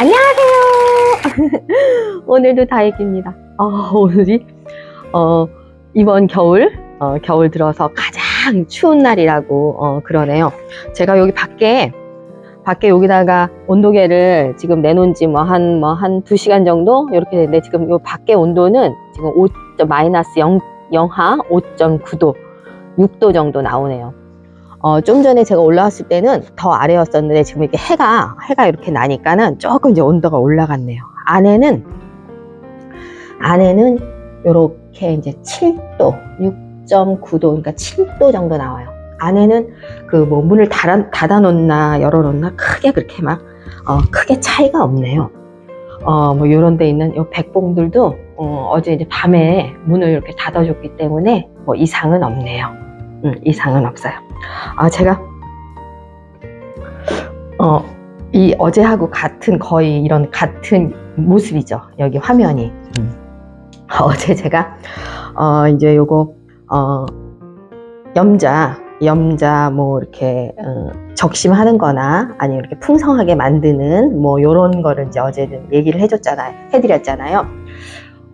안녕하세요. 오늘도 다혜기입니다. 오늘이 이번 겨울 들어서 가장 추운 날이라고 그러네요. 제가 여기 밖에 여기다가 온도계를 지금 내놓은 지 한 2시간 정도 이렇게 됐는데, 지금 요 밖에 온도는 지금 마이너스 영하 5.9도 6도 정도 나오네요. 좀 전에 제가 올라왔을 때는 더 아래였었는데, 지금 이렇게 해가 이렇게 나니까는 조금 이제 온도가 올라갔네요. 안에는 이렇게 이제 7도, 6.9도, 그러니까 7도 정도 나와요. 안에는 그 뭐 문을 닫아놓나 열어놓나 크게 그렇게 막 크게 차이가 없네요. 뭐 요런 데 있는 요 백봉들도 어제 이제 밤에 문을 이렇게 닫아줬기 때문에 뭐 이상은 없네요. 이상은 없어요. 제가 이 어제하고 거의 이런 같은 모습이죠. 여기 화면이. 어제 제가 이제 요거 염자 뭐 이렇게 적심하는 거나 아니면 이렇게 풍성하게 만드는 뭐 요런 거를 이제 어제는 얘기를 해드렸잖아요.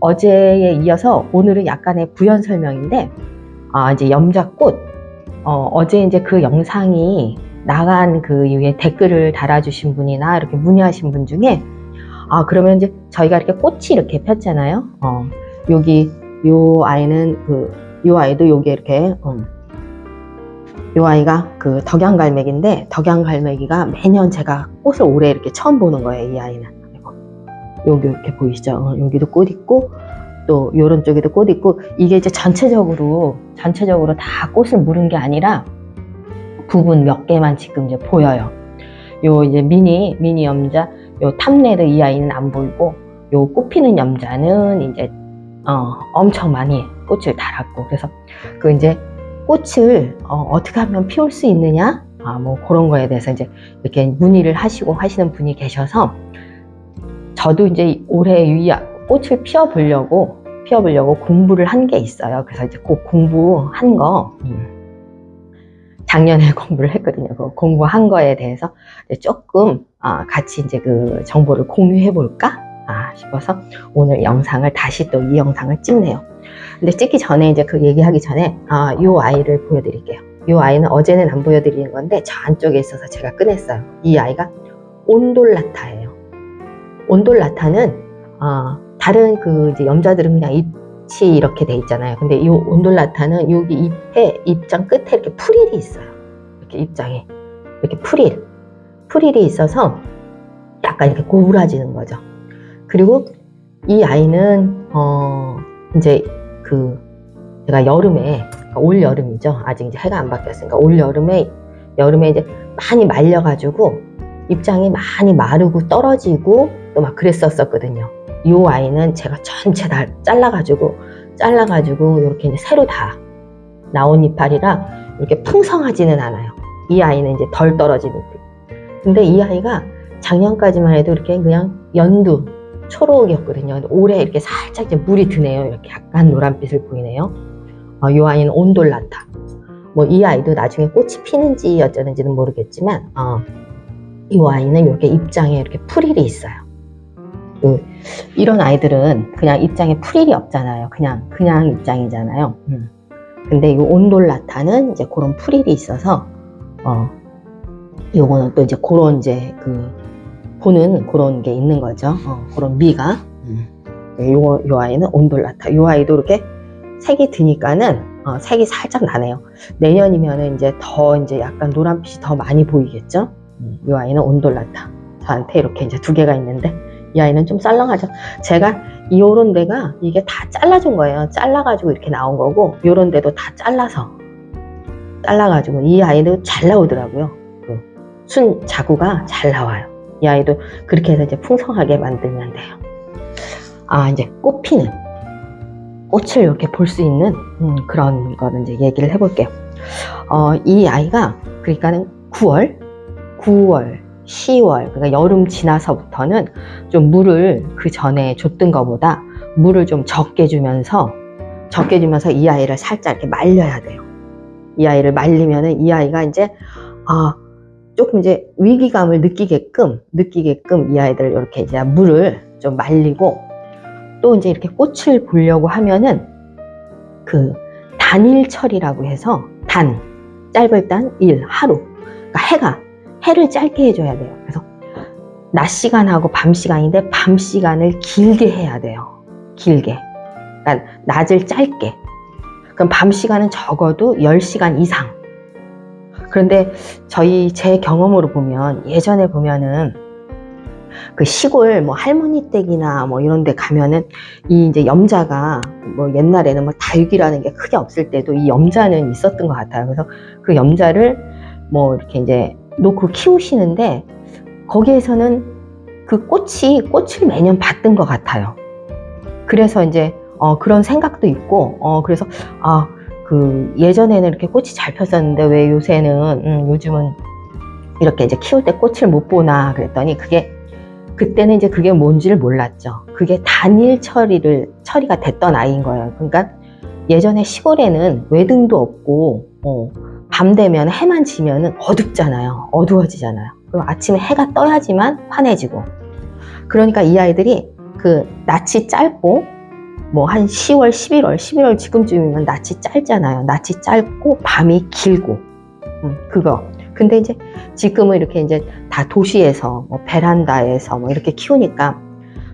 어제에 이어서 오늘은 약간의 부연 설명인데, 이제 염자꽃, 어제 이제 그 영상이 나간 그 이후에 댓글을 달아주신 분이나 이렇게 문의하신 분 중에, 그러면 이제 저희가 이렇게 꽃이 이렇게 폈잖아요. 여기, 요 아이도 여기 이렇게, 요 아이가 그 덕양갈매기인데, 덕양갈매기가 매년 제가 꽃을 올해 이렇게 처음 보는 거예요, 이 아이는. 여기 이렇게 보이시죠? 여기도 꽃 있고, 또 요런 쪽에도 꽃 있고, 이게 이제 전체적으로 다 꽃을 물은 게 아니라 부분 몇 개만 지금 이제 보여요. 요 이제 미니 염자, 요 탑레드 이 아이는 안 보이고, 요 꽃피는 염자는 이제 엄청 많이 꽃을 달았고, 그래서 그 이제 꽃을 어떻게 하면 피울 수 있느냐, 뭐 그런 거에 대해서 이제 이렇게 문의를 하시는 분이 계셔서, 저도 이제 올해 꽃을 피워보려고 공부를 한 게 있어요. 그래서 이제 그 공부한 거, 작년에 공부를 했거든요. 그 공부한 거에 대해서 이제 조금 같이 이제 그 정보를 공유해 볼까 싶어서 오늘 영상을 다시 또 이 영상을 찍네요. 근데 찍기 전에 이제 그 얘기하기 전에 요 아이를 보여드릴게요. 요 아이는 어제는 안 보여드리는 건데 저 안쪽에 있어서 제가 꺼냈어요. 이 아이가 온돌라타예요. 온돌라타는 다른 그 이제 염자들은 그냥 잎이 이렇게 돼 있잖아요. 근데 이 온돌라타는 여기 잎장 끝에 이렇게 프릴이 있어요. 이렇게 잎장에 이렇게 프릴이 있어서 약간 이렇게 고우라지는 거죠. 그리고 이 아이는 이제 제가 여름에, 그러니까 올 여름이죠. 아직 이제 해가 안 바뀌었으니까 올 여름에 이제 많이 말려가지고 잎장이 많이 마르고 떨어지고 또 막 그랬었거든요. 이 아이는 제가 전체 다 잘라가지고 이렇게 이제 새로 다 나온 이파리라 이렇게 풍성하지는 않아요. 이 아이는 이제 덜 떨어진 잎. 근데 이 아이가 작년까지만 해도 이렇게 그냥 연두 초록이었거든요. 올해 이렇게 살짝 이제 물이 드네요. 이렇게 약간 노란빛을 보이네요. 이 아이는 온돌라타. 뭐 이 아이도 나중에 꽃이 피는지 어쩌는지는 모르겠지만, 이 아이는 이렇게 잎장에 이렇게 프릴이 있어요. 이런 아이들은 그냥 잎장에 프릴이 없잖아요. 그냥 잎장이잖아요. 근데 이 온돌라타는 이제 그런 프릴이 있어서, 요거는 또 이제 그런 이제 보는 그런 게 있는 거죠. 그런 미가. 요 아이는 온돌라타. 요 아이도 이렇게 색이 드니까는, 색이 살짝 나네요. 내년이면은 이제 더 이제 약간 노란빛이 더 많이 보이겠죠? 요 아이는 온돌라타. 저한테 이렇게 이제 2개가 있는데, 이 아이는 좀 썰렁하죠. 제가 요런 데가 이게 다 잘라준 거예요. 잘라가지고 이렇게 나온 거고, 요런 데도 다 잘라가지고 이 아이도 잘 나오더라고요. 순 자구가 잘 나와요. 이 아이도 그렇게 해서 이제 풍성하게 만들면 돼요. 이제 꽃을 이렇게 볼 수 있는 그런 거는 이제 얘기를 해볼게요. 이 아이가 그러니까는 9월, 10월, 그러니까 여름 지나서부터는 좀 물을 그 전에 줬던 것보다 물을 좀 적게 주면서 이 아이를 살짝 이렇게 말려야 돼요. 이 아이를 말리면은 이 아이가 이제 조금 이제 위기감을 느끼게끔 이 아이들 이렇게 이제 물을 좀 말리고, 또 이제 이렇게 꽃을 보려고 하면은 그 단일철이라고 해서 짧을 단 일, 하루. 그러니까 해를 짧게 해줘야 돼요. 그래서 낮 시간하고 밤 시간인데 밤 시간을 길게 해야 돼요. 길게. 그러니까 낮을 짧게. 그럼 밤 시간은 적어도 10시간 이상. 그런데 제 경험으로 보면, 예전에 보면은 그 시골 뭐 할머니 댁이나 뭐 이런 데 가면은 이 이제 염자가 뭐 옛날에는 뭐 다육이라는 게 크게 없을 때도 이 염자는 있었던 것 같아요. 그래서 그 염자를 뭐 이렇게 이제 놓고 키우시는데, 거기에서는 그 꽃을 매년 봤던 것 같아요. 그래서 이제 그런 생각도 있고, 그래서 그 예전에는 이렇게 꽃이 잘 폈었는데 왜 요즘은 이렇게 이제 키울 때 꽃을 못 보나 그랬더니, 그때는 이제 그게 뭔지를 몰랐죠. 그게 단일 처리가 됐던 아이인 거예요. 그러니까 예전에 시골에는 외등도 없고, 밤 되면 해만 지면은 어둡잖아요. 어두워지잖아요. 그리고 아침에 해가 떠야지만 환해지고. 그러니까 이 아이들이 그 낮이 짧고, 뭐 한 10월, 11월 지금쯤이면 낮이 짧잖아요. 낮이 짧고 밤이 길고, 그거. 근데 이제 지금은 이렇게 이제 다 도시에서 뭐 베란다에서 뭐 이렇게 키우니까,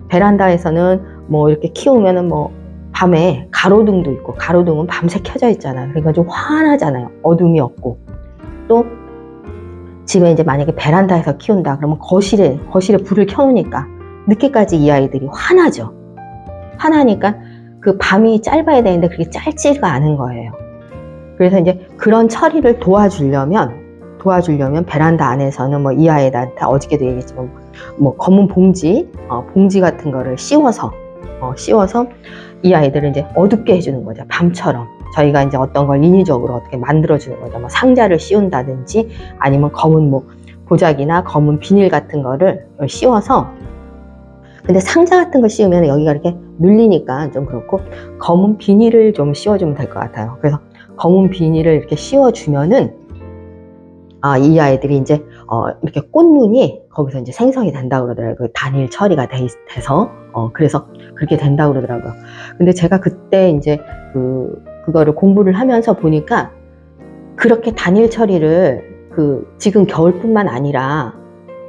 베란다에서는 뭐 이렇게 키우면은 뭐 밤에 가로등도 있고, 가로등은 밤새 켜져 있잖아요. 그러니까 좀 환하잖아요. 어둠이 없고. 또 집에 이제 만약에 베란다에서 키운다 그러면 거실에 불을 켜놓으니까 늦게까지 이 아이들이 환하죠. 환하니까 그 밤이 짧아야 되는데 그게 짧지가 않은 거예요. 그래서 이제 그런 처리를 도와주려면 베란다 안에서는 뭐 이 아이들한테 어저께도 얘기했지만 뭐 검은 봉지 같은 거를 씌워서 이 아이들을 이제 어둡게 해주는 거죠. 밤처럼. 저희가 이제 어떤 걸 인위적으로 어떻게 만들어주는 거죠. 뭐 상자를 씌운다든지 아니면 검은 뭐 보자기나 검은 비닐 같은 거를 씌워서, 근데 상자 같은 거 씌우면 여기가 이렇게 눌리니까 좀 그렇고, 검은 비닐을 좀 씌워주면 될 것 같아요. 그래서 검은 비닐을 이렇게 씌워주면은, 이 아이들이 이제, 이렇게 꽃눈이 거기서 이제 생성이 된다고 그러더라고요. 그 단일 처리가 돼서, 그래서 그렇게 된다고 그러더라고요. 근데 제가 그때 이제 그거를 공부를 하면서 보니까, 그렇게 단일 처리를 지금 겨울뿐만 아니라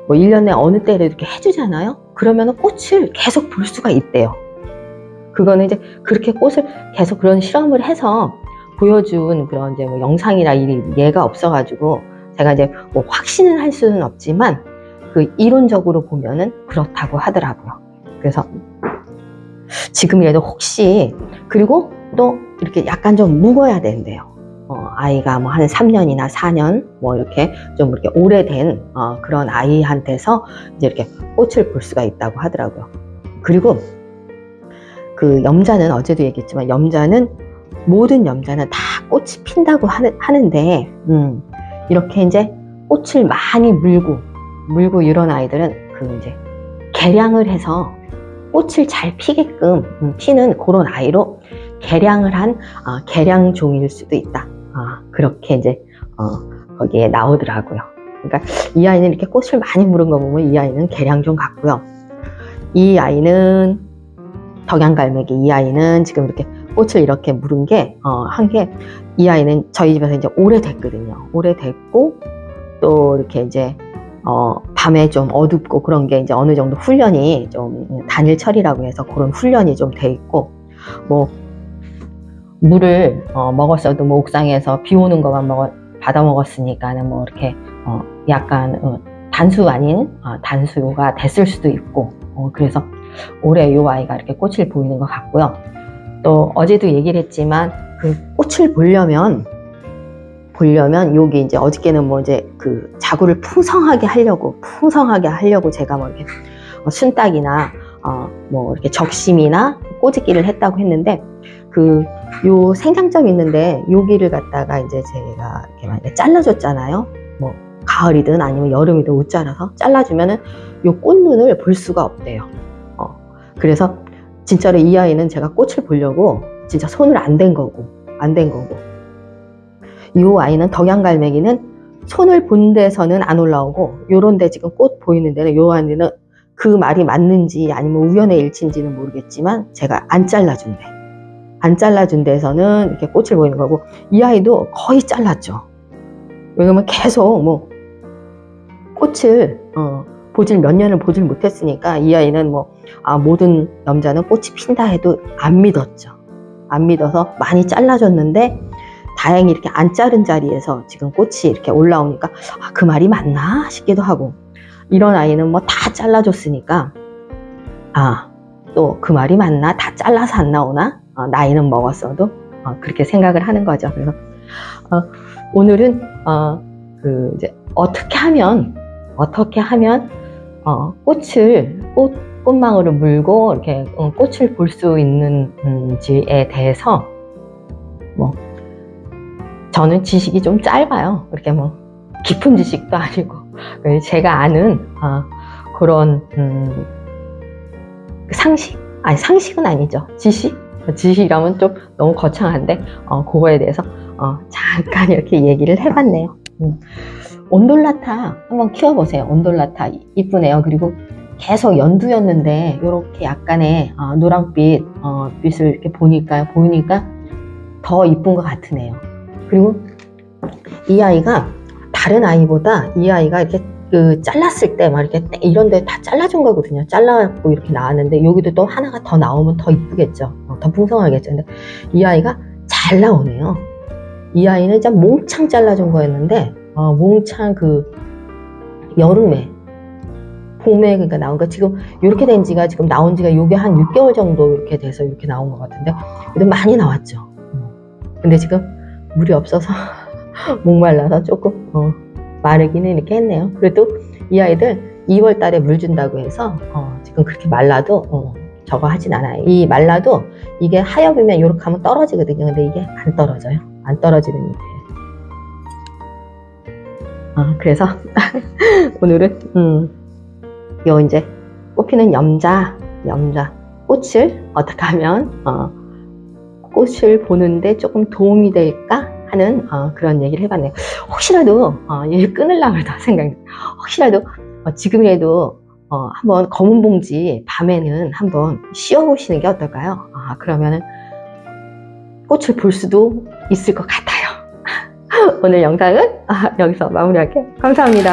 뭐 1년에 어느 때라도 이렇게 해주잖아요? 그러면 꽃을 계속 볼 수가 있대요. 그거는 이제 그렇게 꽃을 계속 그런 실험을 해서 보여준 그런 이제 뭐 영상이나 예가 없어가지고 제가 이제 뭐 확신을 할 수는 없지만 그 이론적으로 보면은 그렇다고 하더라고요. 그래서 지금이라도 혹시, 그리고 또 이렇게 약간 좀 묵어야 된대요. 아이가 뭐 한 3년이나 4년 뭐 이렇게 좀 이렇게 오래된 그런 아이한테서 이제 이렇게 꽃을 볼 수가 있다고 하더라고요. 그리고 그 염자는 어제도 얘기했지만 모든 염자는 다 꽃이 핀다고 하는데 이렇게 이제 꽃을 많이 물고 이런 아이들은 이제 개량을 해서 꽃을 잘 피게끔 피는 그런 아이로 개량을 한 개량종일 수도 있다. 그렇게 이제 거기에 나오더라고요. 그러니까 이 아이는 이렇게 꽃을 많이 물은 거 보면 이 아이는 개량종 같고요. 이 아이는 덕양갈매기, 이 아이는 지금 이렇게 꽃을 이렇게 물은 게 이 아이는 저희 집에서 이제 오래됐거든요. 오래됐고 또 이렇게 이제 밤에 좀 어둡고 그런 게 이제 어느 정도 훈련이 좀 단일 처리라고 해서 그런 훈련이 좀 돼 있고, 뭐 물을 먹었어도 뭐 옥상에서 비 오는 것만 받아 먹었으니까는 뭐 이렇게 약간 단수 아닌 단수가 됐을 수도 있고, 그래서 올해 요 아이가 이렇게 꽃을 보이는 것 같고요. 또 어제도 얘기를 했지만 그 꽃을 보려면 여기 이제 어저께는 뭐 이제 그 자구를 풍성하게 하려고 제가 뭐 이렇게 순딱이나 뭐 이렇게 적심이나 꼬집기를 했다고 했는데, 요 생장점 있는데 여기를 갖다가 이제 제가 이렇게 만약에 잘라줬잖아요. 뭐 가을이든 아니면 여름이든 옷 잘라서 잘라주면은 요 꽃눈을 볼 수가 없대요. 그래서 진짜로 이 아이는 제가 꽃을 보려고 진짜 손을 안 댄 거고 이 아이는 덕양갈매기는 손을 본 데서는 안 올라오고 요런 데 지금 꽃 보이는 데는 요한 데는 그 말이 맞는지 아니면 우연의 일치인지는 모르겠지만 제가 안 잘라준 데, 안 잘라준 데에서는 이렇게 꽃을 보이는 거고, 이 아이도 거의 잘랐죠. 왜냐면 계속 뭐 꽃을 보질 몇 년을 보질 못했으니까 이 아이는 뭐 모든 남자는 꽃이 핀다 해도 안 믿었죠. 안 믿어서 많이 잘라줬는데 다행히 이렇게 안 자른 자리에서 지금 꽃이 이렇게 올라오니까 그 말이 맞나 싶기도 하고, 이런 아이는 뭐 다 잘라줬으니까 또 그 말이 맞나, 다 잘라서 안 나오나, 나이는 먹었어도 그렇게 생각을 하는 거죠. 그래서 오늘은 이제 어떻게 하면 꽃망울을 물고 이렇게 꽃을 볼 수 있는지에 대해서 뭐 저는 지식이 좀 짧아요. 그렇게 뭐 깊은 지식도 아니고 제가 아는 그런 상식은 아니죠. 지식이라면 좀 너무 거창한데 그거에 대해서 잠깐 이렇게 얘기를 해봤네요. 온돌라타 한번 키워보세요. 온돌라타 이쁘네요. 그리고 계속 연두였는데 이렇게 약간의 노란빛 빛을 이렇게 보니까 더 이쁜 것 같으네요. 그리고 이 아이가 다른 아이보다 이 아이가 이렇게 잘랐을 때 막 이렇게 이런 데 다 잘라준 거거든요. 잘라갖고 이렇게 나왔는데 여기도 또 하나가 더 나오면 더 이쁘겠죠. 더 풍성하겠죠. 근데 이 아이가 잘 나오네요. 이 아이는 진짜 몽창 잘라준 거였는데 몽창 여름에 봄에 그러니까 나온 거, 지금 이렇게 된 지가 지금 나온 지가 요게 한 6개월 정도 이렇게 돼서 이렇게 나온 것 같은데 그래도 많이 나왔죠. 근데 지금 물이 없어서 목말라서 조금 마르기는 이렇게 했네요. 그래도 이 아이들 2월 달에 물 준다고 해서 지금 그렇게 말라도 저거 하진 않아요. 이 말라도 이게 하엽이면 이렇게 하면 떨어지거든요. 근데 이게 안 떨어져요. 안 떨어지는 잎이에요. 그래서 오늘은 요 이제 꽃피는 염자 꽃을 어떻게 하면 꽃을 보는데 조금 도움이 될까 하는 그런 얘기를 해봤네요. 혹시라도 얘를 끊으려고 하다 생각해요. 혹시라도 지금이라도 한번 검은 봉지 밤에는 한번 씌워보시는 게 어떨까요? 그러면은 꽃을 볼 수도 있을 것 같아요. 오늘 영상은 여기서 마무리할게요. 감사합니다.